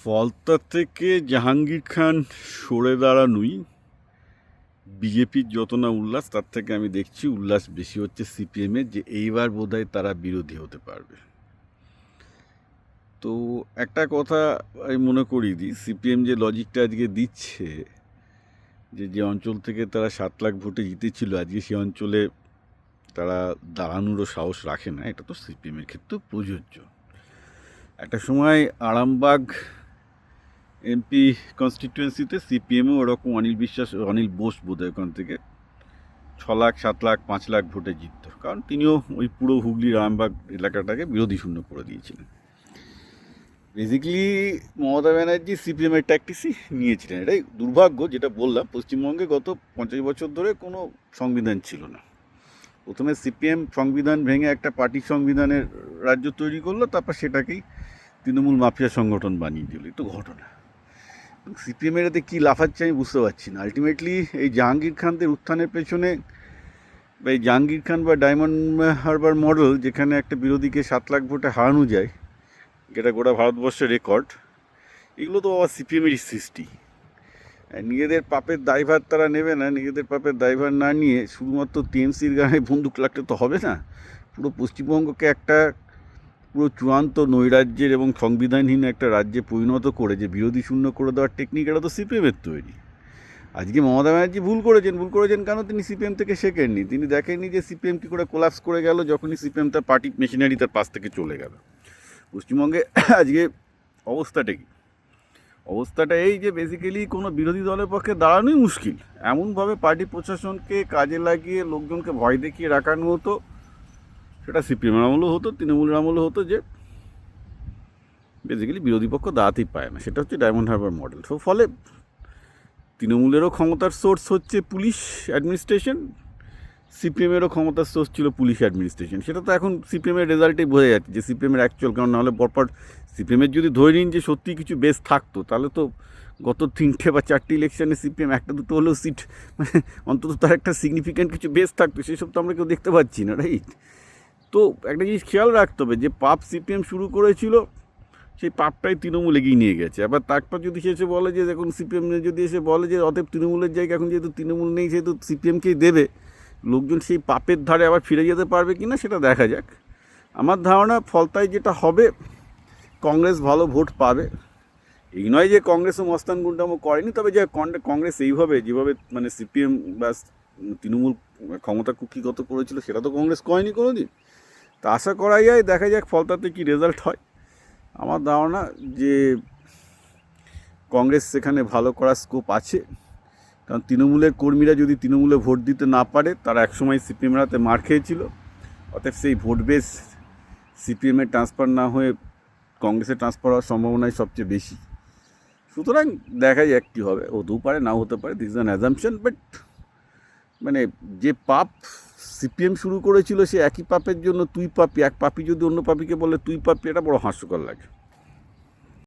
ফলতা থেকে জাহাঙ্গীর খান সরে দাঁড়ানোই বিজেপির যত না উল্লাস, তার থেকে আমি দেখছি উল্লাস বেশি হচ্ছে সিপিএমের, যে এইবার বোধহয় তারা বিরোধী হতে পারবে। তো একটা কথা আমি মনে করিয়ে দিই, সিপিএম যে লজিকটা আজকে দিচ্ছে যে যে অঞ্চল থেকে তারা 7 লাখ ভোটে জিতেছিল, আজকে সেই অঞ্চলে তারা দাঁড়ানোরও সাহস রাখে না, এটা তো সিপিএমের ক্ষেত্রেও প্রযোজ্য। একটা সময় আরামবাগ এমপি কনস্টিটুয়েন্সিতে সিপিএমও ওরকম অনিল বোস বোধহয় ওখান থেকে 6 লাখ 7 লাখ 5 লাখ ভোটে জিতত, কারণ তিনিও ওই পুরো হুগলির আরামবাগ এলাকাটাকে বিরোধী শূন্য করে দিয়েছিলেন। বেসিক্যালি মমতা ব্যানার্জি সিপিএমের ট্যাকটিক্সই নিয়েছিলেন। এটাই দুর্ভাগ্য, যেটা বললাম, পশ্চিমবঙ্গে গত 50 বছর ধরে কোনো সংবিধান ছিল না। প্রথমে সিপিএম সংবিধান ভেঙে একটা পার্টি সংবিধানের রাজ্য তৈরি করলো, তারপর সেটাকেই তৃণমূল মাফিয়া সংগঠন বানিয়ে দিল। এই তো ঘটনা। সিপিএমের এতে কী লাফাচ্ছে আমি বুঝতে পারছি না। আলটিমেটলি এই জাহাঙ্গীর খানদের উত্থানের পেছনে, বা এই জাহাঙ্গীর খান বা ডায়মন্ড হারবার মডেল, যেখানে একটা বিরোধীকে 7 লাখ ভোটে হারানো যায়, যেটা গোটা ভারতবর্ষের রেকর্ড, এগুলো তো আবার সিপিএমেরই সৃষ্টি। নিজেদের পাপের দায়ভার তারা নেবে না। নিজেদের পাপের দায়ভার না নিয়ে শুধুমাত্র টিএমসির গায়ে বন্দুক লাগতে তো হবে না। পুরো পশ্চিমবঙ্গকে একটা পুরো চূড়ান্ত নৈরাজ্যের এবং সংবিধানহীন একটা রাজ্যে পরিণত করে যে বিরোধী শূন্য করে দেওয়ার টেকনিক, এটা তো সিপিএমের তৈরি। আজকে মমতা ব্যানার্জি ভুল করেছেন কেন? তিনি সিপিএম থেকে শেখেননি। তিনি দেখেননি যে সিপিএম কী করে কোলাপস করে গেল যখনই সিপিএম তার পার্টি মেশিনারি তার পাশ থেকে চলে গেল। পশ্চিমবঙ্গে আজকে অবস্থাটা কি? অবস্থাটা এই যে বেসিক্যালি কোনো বিরোধী দলের পক্ষে দাঁড়ানোই মুশকিল। এমনভাবে পার্টি প্রশাসনকে কাজে লাগিয়ে লোকজনকে ভয় দেখিয়ে রাখানো হতো, সেটা সিপিএমের আমলেও হতো, তৃণমূলের আমলেও হতো, যে বেসিক্যালি বিরোধী পক্ষ দাঁড়াতেই পায় না। সেটা হচ্ছে ডায়মন্ড হারবার মডেল। তো ফলে তৃণমূলেরও ক্ষমতার সোর্স হচ্ছে পুলিশ অ্যাডমিনিস্ট্রেশন, সিপিএমেরও ক্ষমতার সোর্স ছিল পুলিশ অ্যাডমিনিস্ট্রেশন। সেটা তো এখন সিপিএমের রেজাল্টেই বোঝা যাচ্ছে যে সিপিএমের অ্যাকচুয়াল, কারণ নাহলে পরপর সিপিএমের যদি ধরে নিন যে সত্যি কিছু বেস থাকতো, তাহলে তো গত 3টে বা 4টে ইলেকশানে সিপিএম একটা দুটো হলেও সিট, মানে অন্তত তার একটা সিগনিফিক্যান্ট কিছু বেস থাকতো, সেসব তো আমরা কেউ দেখতে পাচ্ছি না, রাইট? তো একটা জিনিস খেয়াল রাখতে হবে, যে পাপ সিপিএম শুরু করেছিল সেই পাপটাই তৃণমূল এগিয়ে নিয়ে গেছে। আবার তারপর যদি সে এসে বলে যে এখন সিপিএম যদি এসে বলে যে অতএব তৃণমূলের জায়গায় এখন যেহেতু তৃণমূল নেই সেহেতু সিপিএমকেই দেবে, লোকজন সেই পাপের ধারে আবার ফিরে যেতে পারবে কি না সেটা দেখা যাক। আমার ধারণা ফলতায় যেটা হবে, কংগ্রেস ভালো ভোট পাবে। এই নয় যে কংগ্রেসও মস্তান গুন্ডামো করেনি, তবে যে কংগ্রেস এইভাবে যেভাবে মানে সিপিএম বা তৃণমূল ক্ষমতা কুক্ষিগত করেছিল, সেটা তো কংগ্রেস করেনি কোনো দিন। তা আশা করা যায়, দেখা যাক ফলতাতে কী রেজাল্ট হয়। আমার ধারণা যে কংগ্রেস সেখানে ভালো করার স্কোপ আছে, কারণ তৃণমূলের কর্মীরা যদি তৃণমূলে ভোট দিতে না পারে, তারা একসময় সিপিএমের হাতে মার খেয়েছিল। অতএব সেই ভোট বেস সিপিএমের ট্রান্সফার না হয়ে কংগ্রেসে ট্রান্সফার হওয়ার সম্ভাবনাই সবচেয়ে বেশি। সুতরাং দেখা যাক কী হবে, হতেও পারে নাও হতে পারে, this is an assumption. But মানে যে পাপ সিপিএম শুরু করেছিল, সে একই পাপের জন্য তুই পাপি, এক পাপি যদি অন্য পাপিকে বলে তুই পাপি, এটা বড় হাস্যকর লাগে।